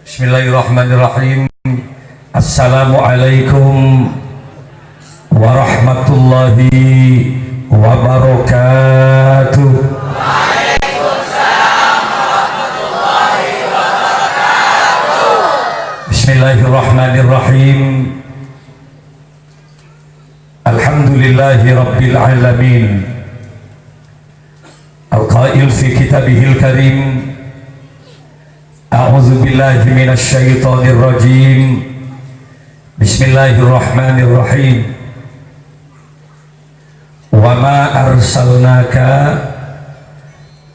Bismillahirrahmanirrahim. Assalamualaikum warahmatullahi wabarakatuh. Waalaikumsalam warahmatullahi wabarakatuh. Bismillahirrahmanirrahim. Alhamdulillahi rabbil alamin. Al-qail fi kitabihil karim, a'udzu billahi minasy syaithanir rajim. Bismillahirrahmanirrahim. Wa ma arsalnaka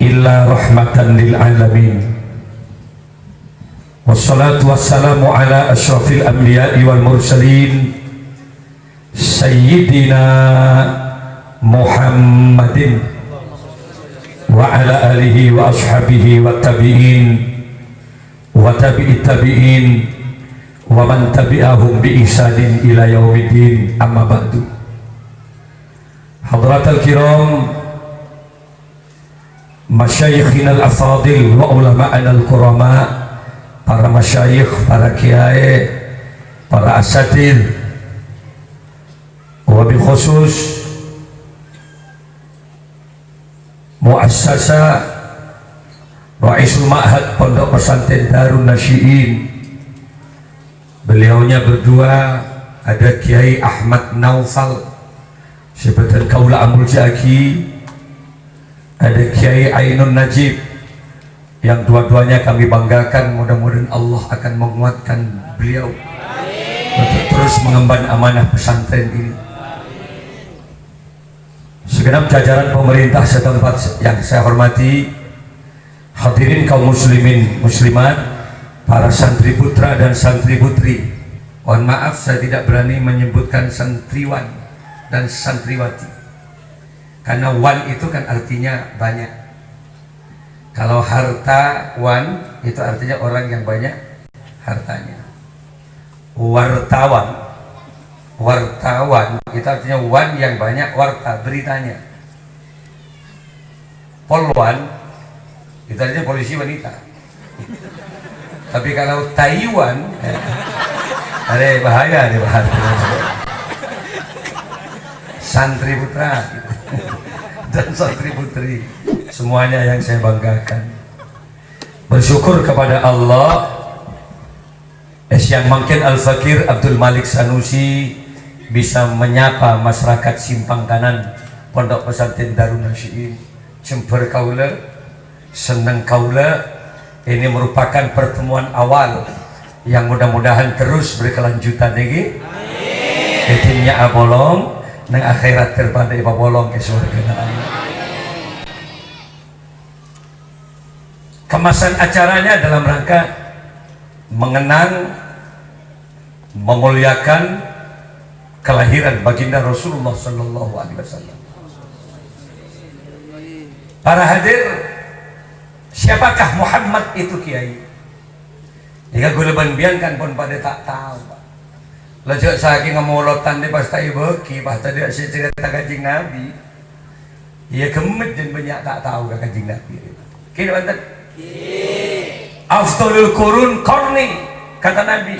illa rahmatan lil alamin. Wassalatu wassalamu ala asyrafil anbiya'i wal mursalin sayyidina Muhammadin wa ala alihi wa ashabihi wa tabi'in wa tabi'it tabi'in wa man tabi'ahum bi ihsanin ila yaumiddin, amma ba'du. Hadratal kiram, masyayikhina al-afadil wa ulama'ana al-kurama, para masyayikh, para kiai, para asatidz, wa bi khusus muassasa Ra'isul Ma'had Pondok Pesantren Darun Nasyiin. Beliaunya berdua, ada Kiai Ahmad Naufal sebutan Kaula Amul Jaki, ada Kiai Ainun Najib, yang dua-duanya kami banggakan. Mudah-mudahan Allah akan menguatkan beliau untuk terus mengemban amanah pesantren ini. Segenap jajaran pemerintah setempat yang saya hormati, hadirin kaum muslimin muslimat, para santri putra dan santri putri. Mohon maaf saya tidak berani menyebutkan santriwan dan santriwati, karena wan itu kan artinya banyak. Kalau hartawan itu artinya orang yang banyak hartanya. Wartawan itu artinya wan yang banyak warta, beritanya. Polwan itu artinya polisi wanita. Tapi kalau Taiwan, ada bahaya, ada bahaya. Santri putra dan santri putri, semuanya yang saya banggakan. Bersyukur kepada Allah yang mungkin Al-Fakir Abdul Malik Sanusi bisa menyapa masyarakat Simpang Kanan Pondok Pesantren Darun Nasyiin. Jember kaula, seneng kaula. Ini merupakan pertemuan awal yang mudah-mudahan terus berkelanjutan lagi. Etimnya abolong nang akhirat terpandai pabolong ke surga Allah. Kemasan acaranya dalam rangka mengenang, memuliakan kelahiran baginda Rasulullah Sallallahu Alaihi Wasallam. Para hadir, siapakah Muhammad itu Kiai? Jika gue leban biarkan pun pada tak tahu. Lajak saking ngemolotan di pas tahu beki, pas tadi saya cerita kajing Nabi. Ia kemet dan banyak tak tahu kajing Nabi. Kira banget. Afdalul qurun qarni, kata Nabi.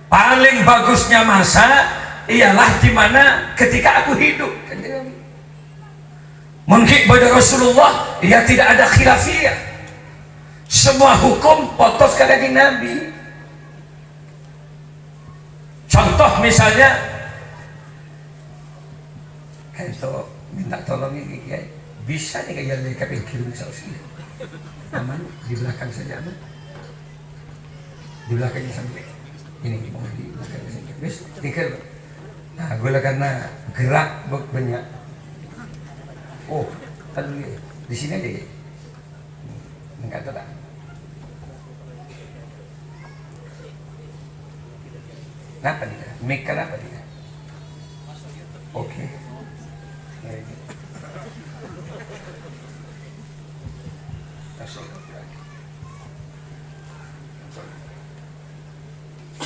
Paling bagusnya masa ialah di mana ketika aku hidup. Mungkin pada Rasulullah ia tidak ada khilafiyah. Semua hukum potos ke kaki Nabi. Contoh misalnya, kalau minta tolong ini Kiai, bisa nih kayak yang mereka pikir bisa sih. Aman di belakang saja, aman. Di belakangnya sampai ini mau di belakang saja. Bis, pikir. Nah, gue karena gerak banyak. Oh, tadi di sini aja ya. Enggak tahu tak. Kenapa dia? Mic kenapa dia? Oke.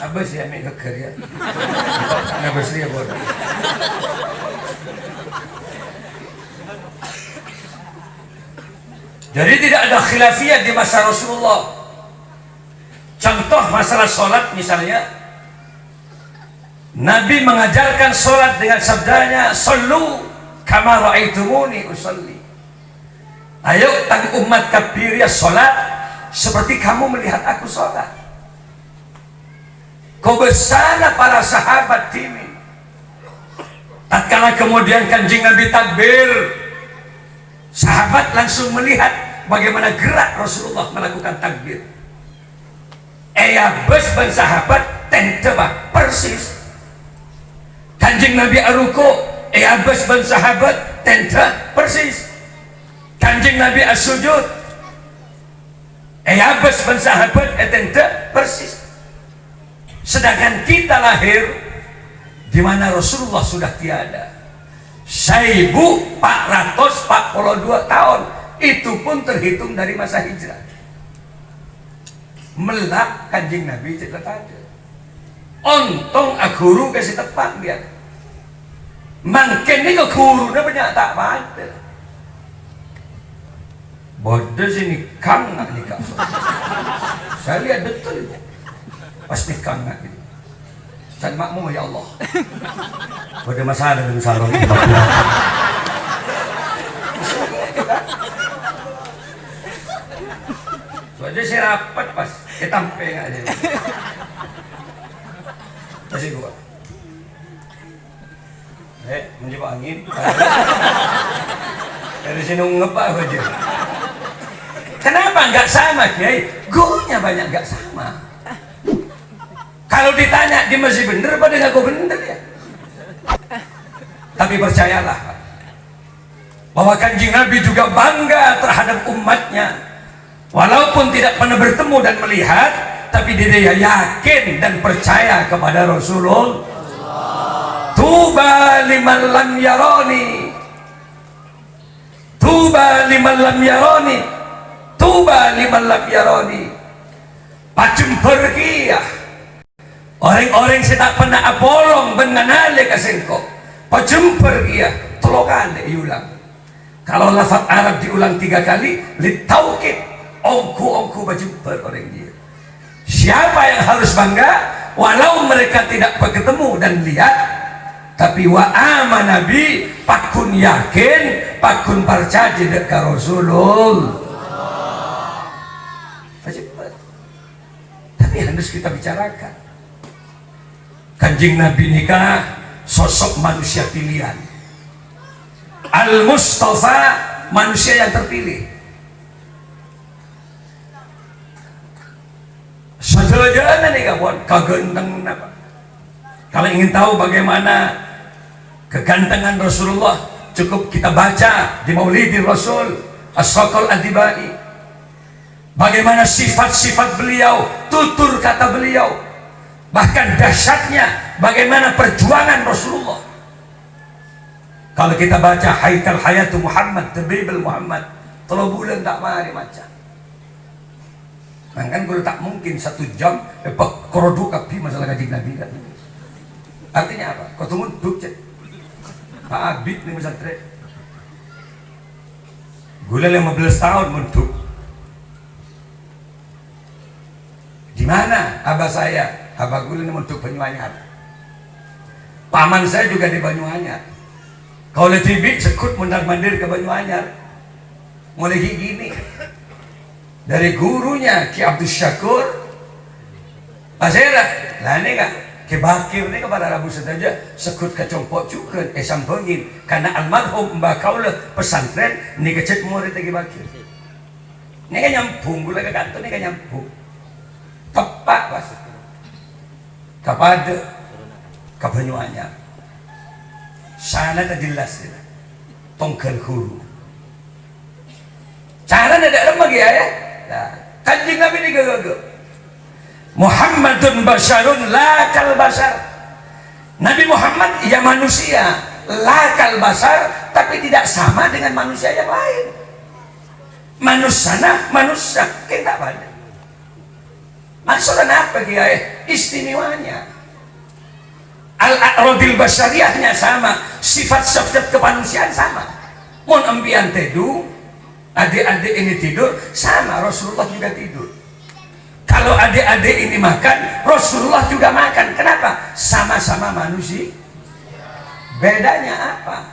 Apa sih yang mic kerja? Kenapa sih ya bodoh? Jadi tidak ada khilafiyah di masa Rasulullah. Contoh masalah sholat misalnya, Nabi mengajarkan sholat dengan sabdanya, "Shollu kama ra'aitumuni usolli." Ayo tang umat kafiriyah sholat seperti kamu melihat aku sholat. Kau bersana para sahabat ini. Tatkala kemudian kanjeng Nabi takbir, sahabat langsung melihat bagaimana gerak Rasulullah melakukan takbir. Bes ban sahabat tenteba persis. Kanjeng Nabi aruko, bes ban sahabat tenta persis. Kanjeng Nabi as-sujud, bes ban sahabat tenta persis. Sedangkan kita lahir di mana Rasulullah sudah tiada 1442 tahun, itu pun terhitung dari masa hijrah. Melak kanjeng Nabi cerita ada ontong akuru kasih tepat dia makin ini ke guru banyak tak ada bodoh sini kang nak nikah. Saya lihat betul pasti kang nak gitu. Saya makmum ya Allah. Ada masalah dengan sarung ini. Soalnya saya rapat pas ketampe nggak ada. Masih gua. Mencoba angin. Dari sini ngepak aja. Kenapa nggak sama Kiai? Gurunya banyak nggak sama. Kalau ditanya dia masih bener pada nggak bener ya. Tapi percayalah bahwa kanjeng Nabi juga bangga terhadap umatnya, walaupun tidak pernah bertemu dan melihat, tapi dia yakin dan percaya kepada Rasulullah. Tuba liman lam yaroni, tuba liman lam yaroni, tuba liman lam yaroni. Pacem pergi ya orang-orang saya tak pernah apolong benganale kasengko. Pacem pergi ya telokan diulang. Kalau lafaz Arab diulang 3 kali, litaukid ongku berjumpa orang dia. Siapa yang harus bangga walau mereka tidak bertemu dan lihat, tapi wa amana nabi pakun yakin, pakun percaya dekat Rasulullah. Tapi harus kita bicarakan. Kanjeng Nabi nikah sosok manusia pilihan. Al-Mustafa, manusia yang terpilih. Sajalan nih kawan, kagenteng apa? Kalau ingin tahu bagaimana kegantengan Rasulullah, cukup kita baca di Maulidin Rasul As-Saqal Ad-Dibai. Bagaimana sifat-sifat beliau, tutur kata beliau, bahkan dahsyatnya bagaimana perjuangan Rasulullah. Kalau kita baca Haikal Hayatu Muhammad, Tabibul Muhammad, 3 bulan tak mari macam. Kan kalau tak mungkin 1 jam koroduk kapi masalah kanjeng Nabi kan. Artinya apa? Kau tunggu duk cek. Pak Abid ni misal trek. Gula 15 tahun mentuk. Di mana abah saya? Abah gula ni mentuk Banyuanyar. Paman saya juga di Banyuanyar. Kalau lebih sekut mondar-mandir ke Banyuanyar, mulai gini dari gurunya Ki Abdul Syakur Pasera lah ini kak Ki Bakir ini kepada Rabu saja sekut kecompok juga sampengin karena almarhum Mbak Kaulah pesantren ini kecet murid Ki Bakir ini kan nyambung gula ke kantor ini kan nyambung tepat pas kepada ke Banyuanyar. Sana tak jelas ya. Tongkel guru. Cara ada lemah ya. Nah, kanjeng Nabi ini gagak. Muhammadun basyarun la kal basar. Nabi Muhammad ya manusia, la kal basar, tapi tidak sama dengan manusia yang lain. Manusia kita pada. Maksudnya apa ya? Istimewanya. Al-a'radil basyariahnya sama, sifat-sifat kemanusiaan sama. Mun ambian tidur, adik-adik ini tidur, sama Rasulullah juga tidur. Kalau adik-adik ini makan, Rasulullah juga makan. Kenapa? Sama-sama manusia. Bedanya apa?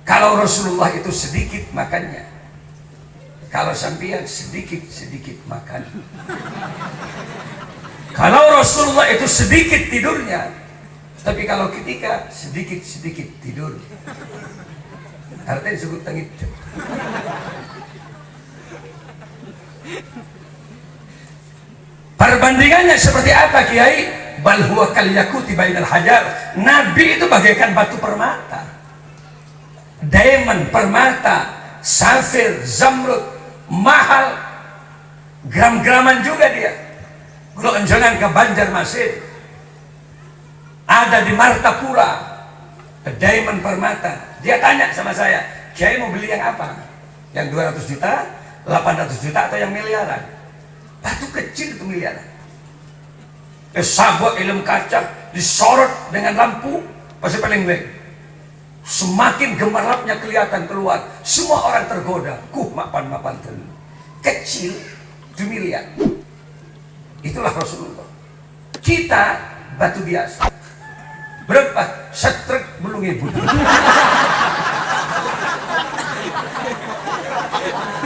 Kalau Rasulullah itu sedikit makannya, kalau sampean sedikit makan. Kalau Rasulullah itu sedikit tidurnya, tapi kalau ketika sedikit tidur, artinya disebut tangit. Perbandingannya seperti apa, Kiai? Bal huwa kal yakuti bainal hajar. Nabi itu bagaikan batu permata, diamond, permata, safir, zamrud, mahal, gram-graman juga dia. Kalau enjangan ke Banjarmasin, ada di Martapura, diamond permata. Dia tanya sama saya, Kiai mau beli yang apa? Yang 200 juta, 800 juta, atau yang miliaran? Batu kecil itu miliaran. Sabuk ilmu kaca disorot dengan lampu pasti paling baik. Semakin gemerlapnya kelihatan keluar, semua orang tergoda. Mapan telu. Kecil 2 miliar. Itulah Rasulullah. Kita batu biasa. Berapa? Setrek belum ibu.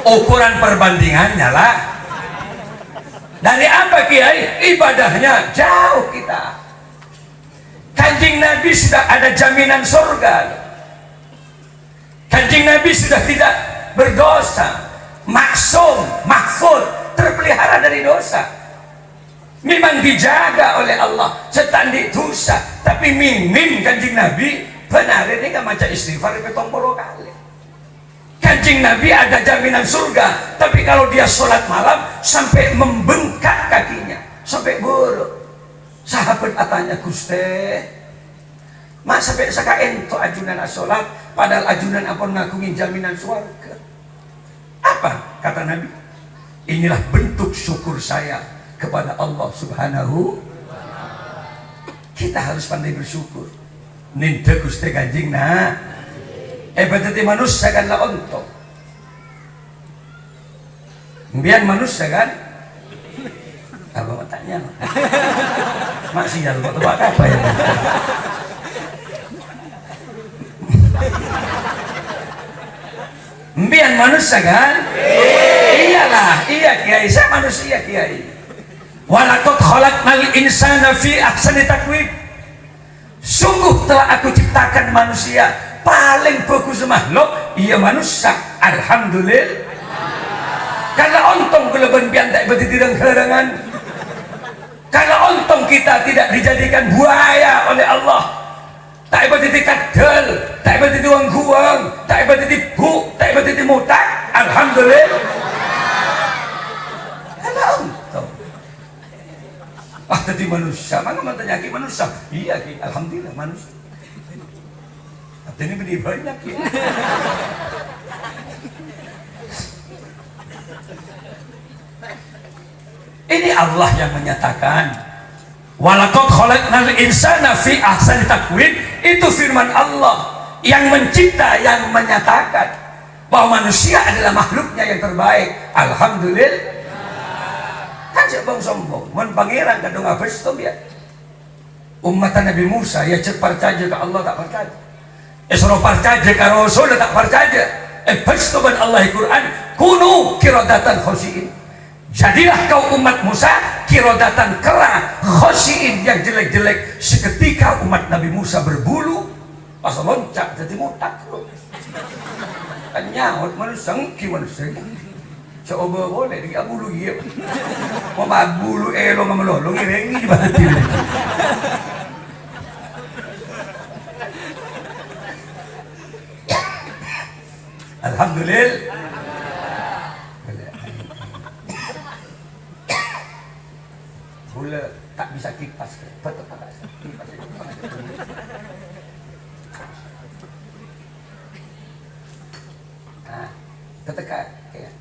Ukuran perbandingannya lah. Dari apa, Kiai? Ibadahnya jauh kita. Kanjeng Nabi sudah ada jaminan surga. Kanjeng Nabi sudah tidak berdosa, maksum, mahfud, terpelihara dari dosa. Memang dijaga oleh Allah, setandi dosa, tapi minim Kanjeng Nabi benar ini gak maca istighfar petong-puluh kali. Kanjeng Nabi ada jaminan surga, tapi kalau dia sholat malam sampai membengkak kakinya, sampai buruk. Sahabat atanya, Guste, mas sampai sakain to ajunan sholat, padahal ajunan apa ngakungin jaminan surga. Apa kata Nabi? Inilah bentuk syukur saya kepada Allah Subhanahu. Kita harus pandai bersyukur. Ninda Guste Kanjeng nah. Berarti manusia kan lah untuk biar manusia kan apa mau tanya masih ya lupa tebak apa ya biar manusia kan iyalah iya Kiai, saya manusia Kiai. Walaqad khalaqnal insana fi ahsani taqwim. Sungguh telah aku ciptakan manusia paling bagus makhluk, iya manusia. Alhamdulillah. Karena ontong kelebihan pian tak berarti tidak keharangan. Karena ontong kita tidak dijadikan buaya oleh Allah, tak berarti kadal, tak berarti guang, tak berarti bu, tak berarti mutak. Alhamdulillah. Karena ontong. Tadi manusia, mana matanya ki manusia? Iya ki, alhamdulillah manusia. Ini lebih banyak ya. Ini Allah yang menyatakan walaqad khalaqnal insana fi ahsani taqwim. Itu firman Allah yang mencipta, yang menyatakan bahwa manusia adalah makhluknya yang terbaik. Alhamdulillah. Kan sebang sombong mun pangeran kadung abis to ya. Umat Nabi Musa ya cek percaya ke Allah tak percaya. Esro percaya ke Rasul tak percaya. Pastoban Allah Quran kunu kirodatan khosiin. Jadilah kau umat Musa kirodatan kera khosiin yang jelek-jelek. Seketika umat Nabi Musa berbulu pas loncat jadi mutak. Kan nyaut manusia ngki manusia. Coba boleh dia bulu dia. Mau bulu elo mamelolo ngirengi di batin. Alhamdulillah. Bola tak bisa kipas, betul tak bisa kipas. Nah, ketekan kayak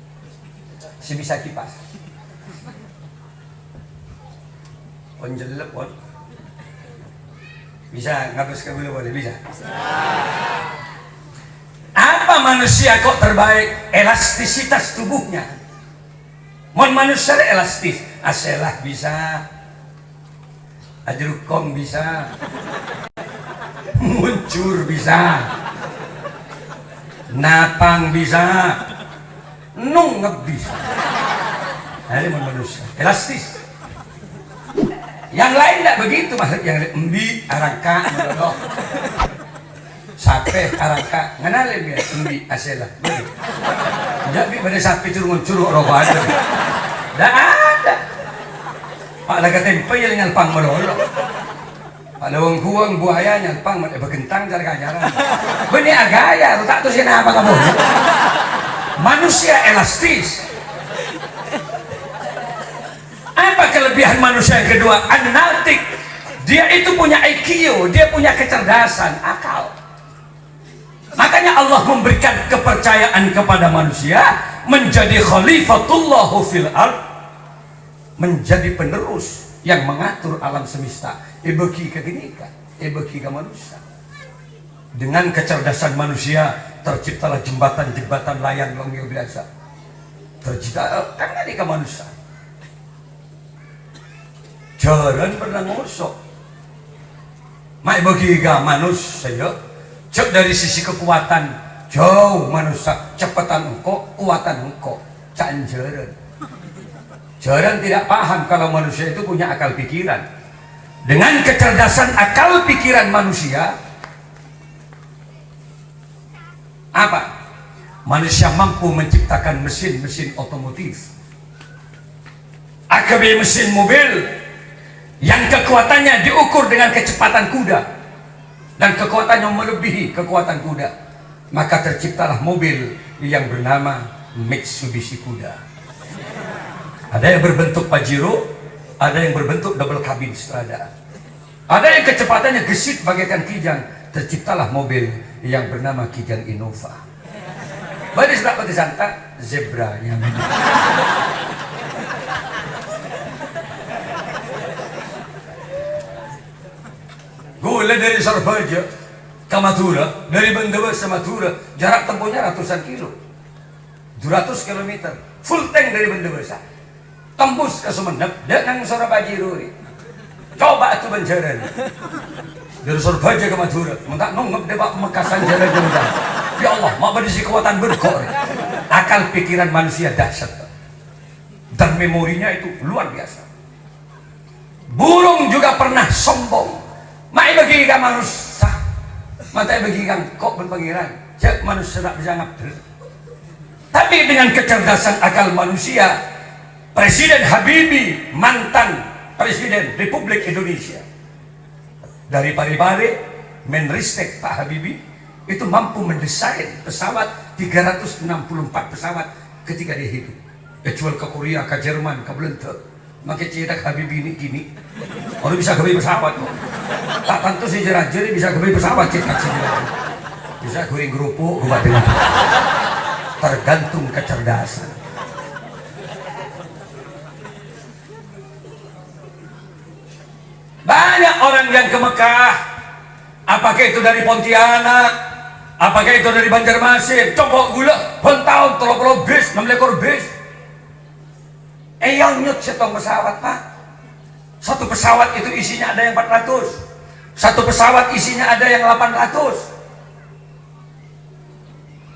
si bisa kipas. Penjelep pun bisa ngabis ke bola boleh bisa. Apa manusia kok terbaik? Elastisitas tubuhnya. Mon manusia elastis, aselah bisa, ajrukong bisa, muncur bisa, napang bisa, nungep bisa. Ini mon manusia elastis. Yang lain tidak begitu, maksud yang embi arangka melolok sape arangka ngenalin ya embi aselah jadi pada sapi curung rokok ada tidak ada pak laga tempe yang nyalpang melolok pak lawang kuang buaya nyalpang bergentang cari kanyaran ini agaya tak tahu siapa apa kamu manusia elastis. Apa kelebihan manusia yang kedua? Analitik. Dia itu punya IQ, dia punya kecerdasan, akal. Makanya Allah memberikan kepercayaan kepada manusia menjadi khalifatullah fil ard, menjadi penerus yang mengatur alam semesta. Bagi kegenika, bagi ke manusia. Dengan kecerdasan manusia terciptalah jembatan-jembatan layang yang biasa. Tercipta kan ke manusia. Jaran pernah ngosok mai bagi manusia cek dari sisi kekuatan jauh manusia cepatan engkau kuatan engkau can jaran tidak paham kalau manusia itu punya akal pikiran. Dengan kecerdasan akal pikiran manusia apa? Manusia mampu menciptakan mesin-mesin otomotif, AKB mesin mobil yang kekuatannya diukur dengan kecepatan kuda dan kekuatannya melebihi kekuatan kuda, maka terciptalah mobil yang bernama Mitsubishi Kuda. Ada yang berbentuk Pajero, ada yang berbentuk double cabin Strada, ada yang kecepatannya gesit bagaikan kijang, terciptalah mobil yang bernama Kijang Innova. Baris tak pati santa zebra yang gula dari Sarbaja ke Madura, dari Bendebes ke Madura, jarak tempuhnya ratusan kilo, 200 km, full tank dari Bendebes, tembus ke Sumeneb, dengan Surabaya Ruri. Coba itu benjaran dari Surabaya ke Madura, minta nunggu debak Mekasan jalan jalan. Ya Allah, mau berisi kekuatan berkor. Akal pikiran manusia dahsyat dan memorinya itu luar biasa. Burung juga pernah sombong. Mai bagi ka manusia, mata bagi kang kok berpengiran, cek manusia tak bisa ngabdel. Tapi dengan kecerdasan akal manusia, Presiden Habibie, mantan Presiden Republik Indonesia, dari Parepare, Menristek Pak Habibie, itu mampu mendesain pesawat 364 pesawat ketika dia hidup. Jual ke Korea, ke Jerman, ke Belanda. Makai cedak Habibie ini gini, orang bisa kebeli pesawat kok. Tak tentu si jerajari bisa kebeli pesawat cetak sendiri. Bisa goreng kerupuk, gua dengan tergantung kecerdasan. Banyak orang yang ke Mekah, apakah itu dari Pontianak, apakah itu dari Banjarmasin, coba gula, tahun 30 bis, 6 ekor bis. Yang nyut setong pesawat pak. Satu pesawat itu isinya ada yang 400, satu pesawat isinya ada yang 800.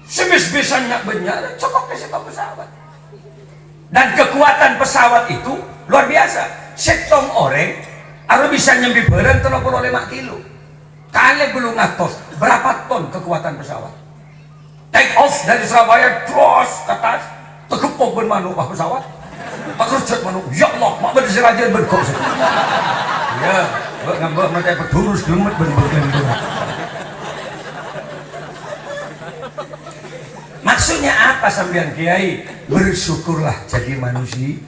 Sebis-bisannya benyar, cokok ke setong pesawat. Dan kekuatan pesawat itu luar biasa. Setong orang harus bisa nyambi barang 35 kilo. Kalian belum ngatos berapa ton kekuatan pesawat. Take off dari Surabaya terus ke atas, tegepok ben manuk pesawat. Pakerjat manuk, ya Allah, mak berdisi raja berkok. Ya, ngambek nanti pedurus gelemet ben-ben. Maksudnya apa sampean kiai? Bersyukurlah jadi manusia.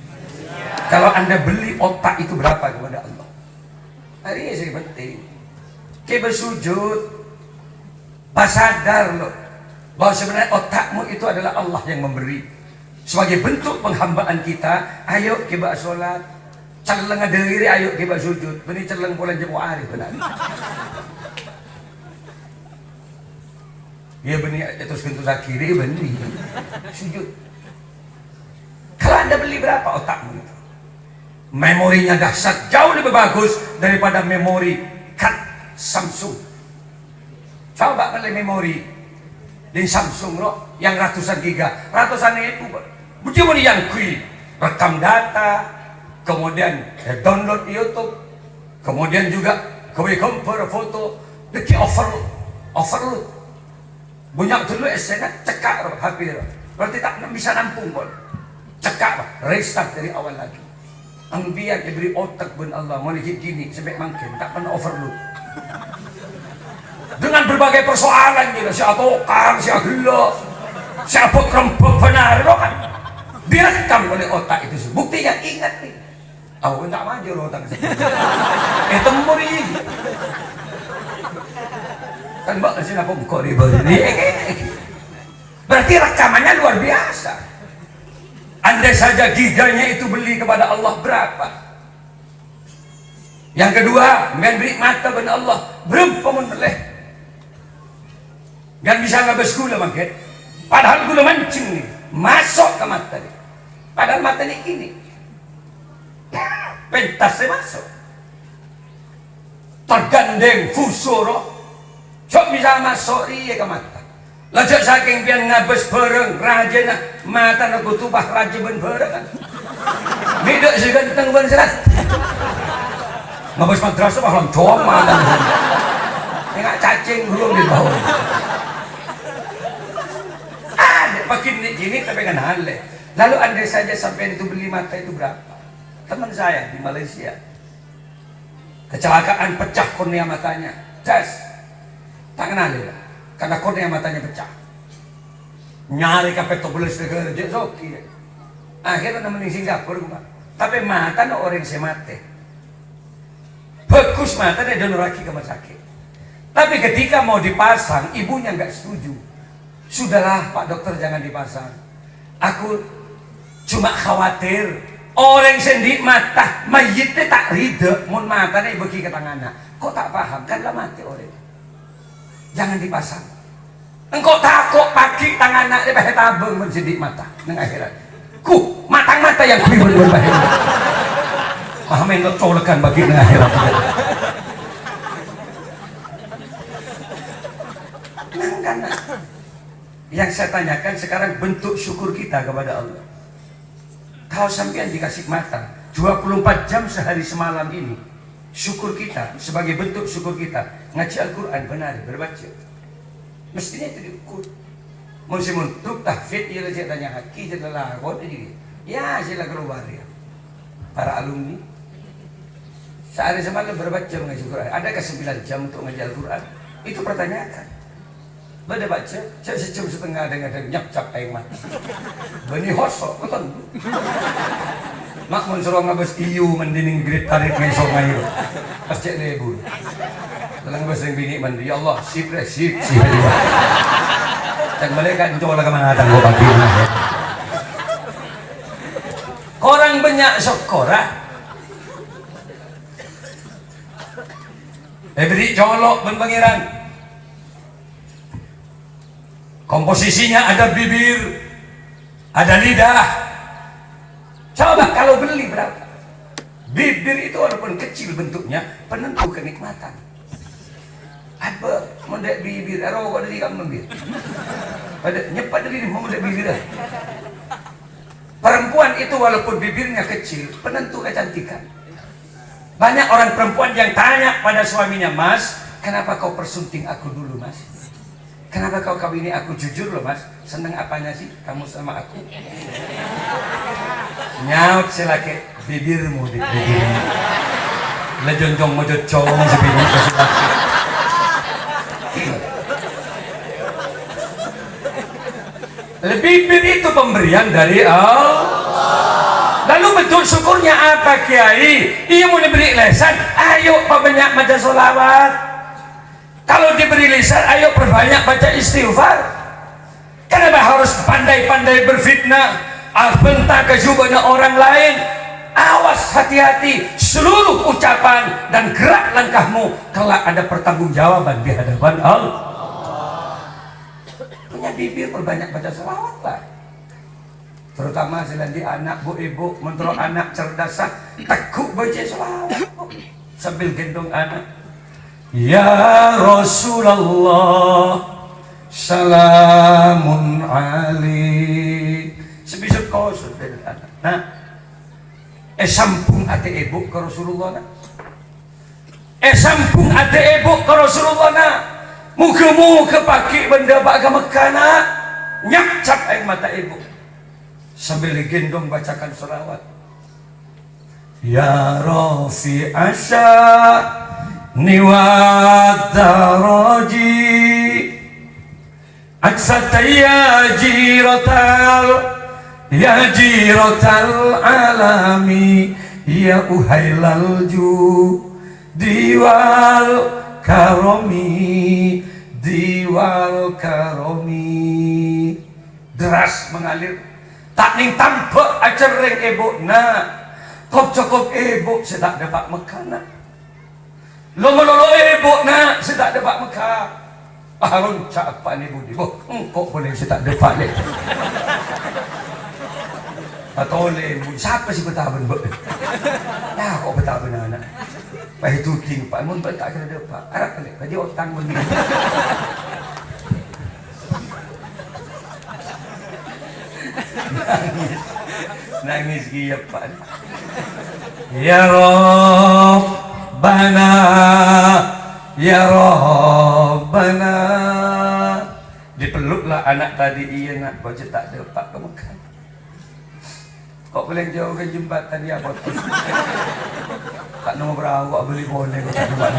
Kalau anda beli otak itu berapa kepada Allah? Hari ini sih penting. Kita bersujud, sadar loh bahwa sebenarnya otakmu itu adalah Allah yang memberi. Sebagai bentuk penghambaan kita, ayo kita sholat, celeng adiri, ayo kita sujud. Beni celeng bulan jemu hari benar. Ya beni itu sekentu sakiri beni sujud. Kalau anda Anda beli berapa otakmu itu? Memorinya dahsyat, jauh lebih bagus daripada memori card Samsung. Coba beli memori di Samsung loh, yang ratusan giga, ratusan itu cuma yang kui rekam data, kemudian download YouTube, kemudian juga kui kompor foto, deki overload banyak dulu esena cekak HP berarti tak bisa nampung bol, cekak restart dari awal lagi. Ang biar diberi otak ben Allah mau gini sampai makin tak pernah overload dengan berbagai persoalan gitu, si atokar, si agila, si apot rempok benar kan, biarkan oleh otak itu. Buktinya ingat nih, aku tak maju loh otak itu muri kan mbak sih apa buka riba ini, berarti rekamannya luar biasa. Andai saja giganya itu beli kepada Allah berapa? Yang kedua, memberi mata kepada Allah berapa meneleh? Gak bisa ngabes gula bangkit, padahal gula mancing nih masuk ke mata nih, padahal mata nih ini pentasnya masuk tergandeng fusuro, sok bisa masuk iya ke mata. Lajak saking pian ngabes bareng rajana mata nak tubah raja ben bareng. Midok si ganteng ben serat. Ngabes madrasah malam coma dan enggak cacing belum di bawah. Ada makin gini tapi kan aneh. Lalu andai saja sampai itu beli mata itu berapa? Teman saya di Malaysia kecelakaan pecah kornea matanya, tes tak kenal ya. Karena kornea matanya pecah, nyari kape tobeles negara jezoki. Akhirnya nemenin Singapura, tapi mata no orang semate, bagus mata dia donoraki ke rumah sakit. Tapi ketika mau dipasang, ibunya nggak setuju. Sudahlah Pak Dokter jangan dipasang. Aku cuma khawatir orang sendik mata mayitnya tak rida, mun mata nih bagi ke tangannya. Kok tak paham kan lah mati orang. Jangan dipasang. Engkau takut pagi tangan nak dia pakai tabung menjedik mata nang akhirat. Ku mata yang kuibu berbahaya. Pahamin lo colekan bagi nang akhirat. Karena yang saya tanyakan sekarang bentuk syukur kita kepada Allah. Kalau sampean dikasih mata 24 jam sehari semalam ini, syukur kita sebagai bentuk syukur kita ngaji Al-Quran benar berbaca mestinya itu diukur. Musim untuk tahfidz ia saya tanya haki jadilah kau ini ya sila keluar ya para alumni sehari semalam berbaca ngaji Quran. Adakah 9 jam untuk ngaji Al-Quran? Itu pertanyakan. Bada baca sejam setengah dengan nyap-cap air mata bani hosok betul mak mun suruh ngabes iu mendinding grid tarik ngesok ngayu pas cek lebu dalam bahasa yang bini mandi ya Allah sip sip dan mereka coba lah kemana tangguh pagi orang banyak sokora beri colok ben pangeran. Komposisinya ada bibir, ada lidah. Coba kalau beli berapa? Bibir itu walaupun kecil bentuknya, penentu kenikmatan. Apa? Mendek bibir, arwah dari kamu bibir. Pada nyepat dari mau mendek bibir. Perempuan itu walaupun bibirnya kecil, penentu kecantikan. Banyak orang perempuan yang tanya pada suaminya, Mas, kenapa kau persunting aku dulu, Mas? Kenapa kau kawini aku? Jujur loh Mas, seneng apanya sih kamu sama aku? Nyaut si laki, bibirmu di bibirmu. Lejonjong mojocong sebini kasih laki. Bibir itu pemberian dari Allah. Lalu bentuk syukurnya apa Kiai? Ia mau diberi lesan, ayo perbanyak baca sholawat. Kalau diberi lisan, ayo perbanyak baca istighfar. Kenapa harus pandai-pandai berfitnah, bentak kejubannya orang lain? Awas, hati-hati, seluruh ucapan dan gerak langkahmu kelak ada pertanggungjawaban di hadapan Allah. Punya bibir perbanyak baca selawat lah. terutama selagi anak bu ibu mentorok anak cerdas tekuk baca selawat sambil gendong anak. Ya Rasulullah salamun alaik sebisut kau sudah anak. Nah sampung ate ibu ke Rasulullah na. Sampung ate ibu ke Rasulullah na. Muka-muka pakai benda bak ke Mekah na. Nyakcap air mata ibu sambil gendong bacakan selawat. Ya Rafi Asya niwad daraji aksataya jiratal ya jiratal alami ya uhailal diwal karomi diwal karomi. Deras mengalir tak ning tampak ajar ring ibu na kop cokop ibu sedak dapat mekana lolo ibu na sedak dapat mekah harun capan ibu di kok boleh sedak dapat lek atau lembu siapa sih betaban bu nah kok betaban anak pahit tuting pak mun tak kena dapat arah lek kaji otang begini. Nangis giyapan. Ya Rabbana ya Rabbana dipeluklah anak tadi iya nak baca tak dapat ke Mekah. Kok boleh jauh ke jembatan ya bot. Tak nombor berawak beli boleh kok tak dapat.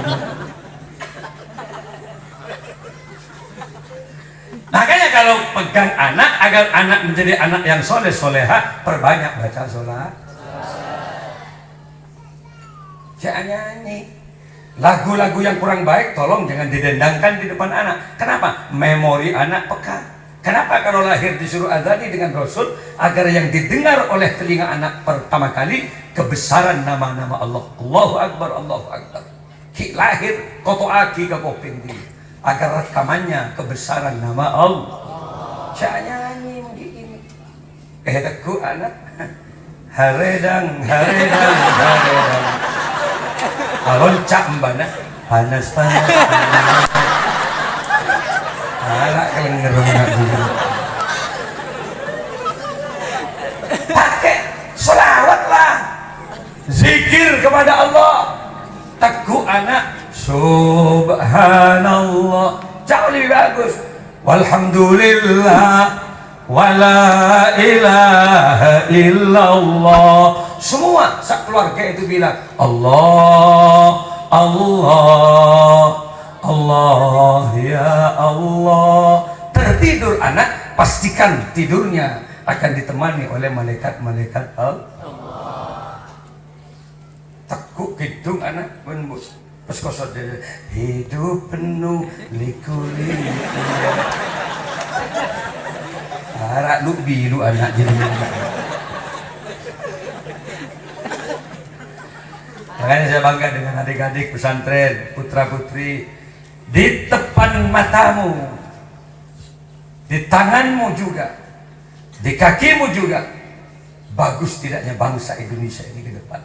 Makanya kalau pegang anak agar anak menjadi anak yang soleh soleha, perbanyak baca sholat. Jangan nyanyi lagu-lagu yang kurang baik, tolong jangan didendangkan di depan anak. Kenapa? Memori anak peka. Kenapa kalau lahir disuruh azani dengan Rasul agar yang didengar oleh telinga anak pertama kali kebesaran nama-nama Allah. Allahu Akbar, Allahu Akbar. Ki lahir koto aki ke kuping dia agar rekamannya kebesaran nama Allah. Jangan nyanyi begini. Teku anak haredang haredang haredang loncak mbana panas panas anak kelengar pakai selawat lah zikir kepada Allah. Teguh anak subhanallah jauh lebih bagus walhamdulillah wala ilaha illallah. Semua sak keluarga itu bilang Allah Allah Allah ya Allah. Tertidur anak pastikan tidurnya akan ditemani oleh malaikat-malaikat Allah. Tekuk hidung anak menembus pas kosot dia hidup penuh liku-liku harap lu bilu anak jadi. Makanya saya bangga dengan adik-adik pesantren, putra-putri. Di depan matamu, di tanganmu juga, di kakimu juga, bagus tidaknya bangsa Indonesia ini ke depan.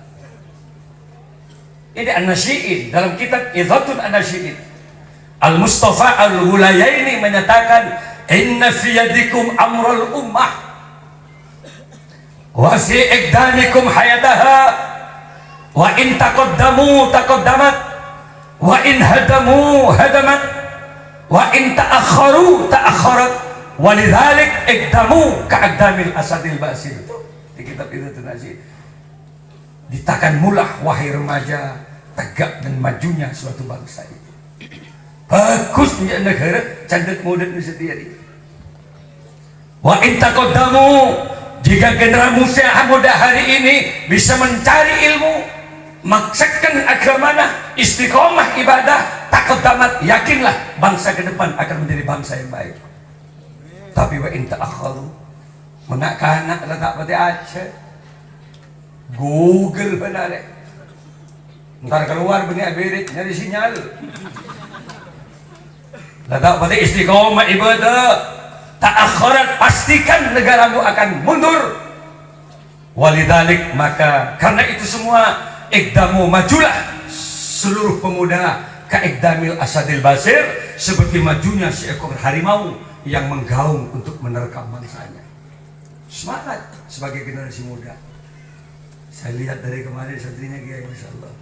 Ini An-Nasyi'in dalam kitab Idhatun An-Nasyi'in. Al-Mustafa Al-Hulayaini menyatakan inna fi yadikum amrul ummah wa fi iqdamikum hayataha wa in taqaddamu taqaddamat wa in hadamu hadamat wa in ta'akharu ta'akharat wa lidzalik iqdamu ka'aqdamil asadil basir. Itu di kitab itu An-Nasyi'in. Ditakanmulah wahai remaja tegak dan majunya suatu bangsa itu. Bagusnya negara cantik muda Indonesia ini. Wa in taqaddamu, jika generasi muda hari ini bisa mencari ilmu, maksudkan agamana, istiqomah ibadah, taqaddamat, yakinlah bangsa ke depan akan menjadi bangsa yang baik. Tapi wa in ta'akharu, menak-kanak letak pada Aceh, Google benar deh. Ntar keluar benih berit nyari sinyal. Letak pada istiqomah ibadah, ta'akhirat, pastikan negaramu akan mundur. Walidalik, maka karena itu semua, ikdamu, majulah seluruh pemuda ka'ikdamil asadil basir, seperti majunya seekor harimau yang menggaung untuk menerkam mangsanya. Semangat sebagai generasi muda. Saya lihat dari kemarin santrinya Kiai, Masya Allah,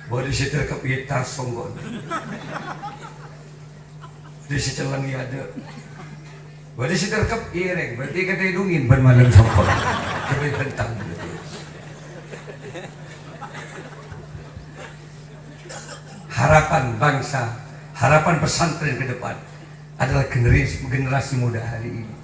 boleh diterkap tas songgon, di secelangi ada, boleh diterkap ireng, berarti kata hidungin bermalam songgon, kebeli bentang. Harapan bangsa, harapan pesantren ke depan adalah generasi muda hari ini.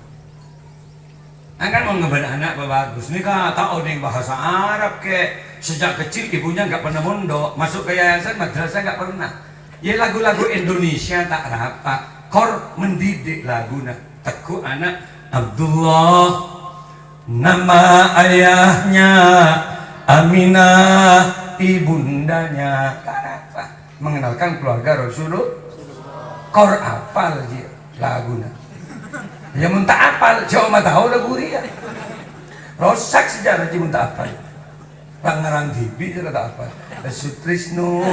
Kan mau ngebedah anak bagus nih kak, tahu nih bahasa Arab ke sejak kecil, ibunya nggak pernah mondok, masuk ke yayasan madrasah nggak pernah. Ya lagu-lagu Indonesia tak rapat, kor mendidik laguna. Teku anak Abdullah, nama ayahnya Aminah, ibundanya tak rapat. Mengenalkan keluarga Rasulullah, kor apal aja laguna. Ya muntah apal, jauh mah tahu lagu dia. Rosak sejarah dia muntah apal. Pangeran Tibi dia kata apa? Sutrisno.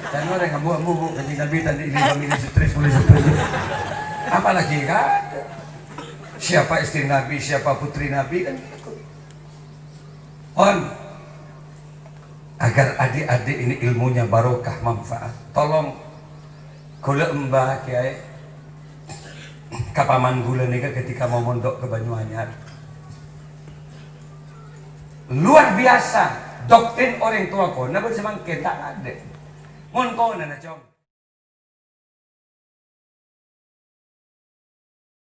Dan orang ambu-ambu kanjeng Nabi tadi ini pemilih Sutris mulai Sutris. Apalagi kan? Siapa istri Nabi, siapa putri Nabi kan? On. Agar adik-adik ini ilmunya barokah, manfaat. Tolong kula mbah Kiai kapaman gula nih ketika mau mondok ke Banyuanyar, luar biasa doktrin orang tua kau, namun semang kita ada, mon kau nana cong.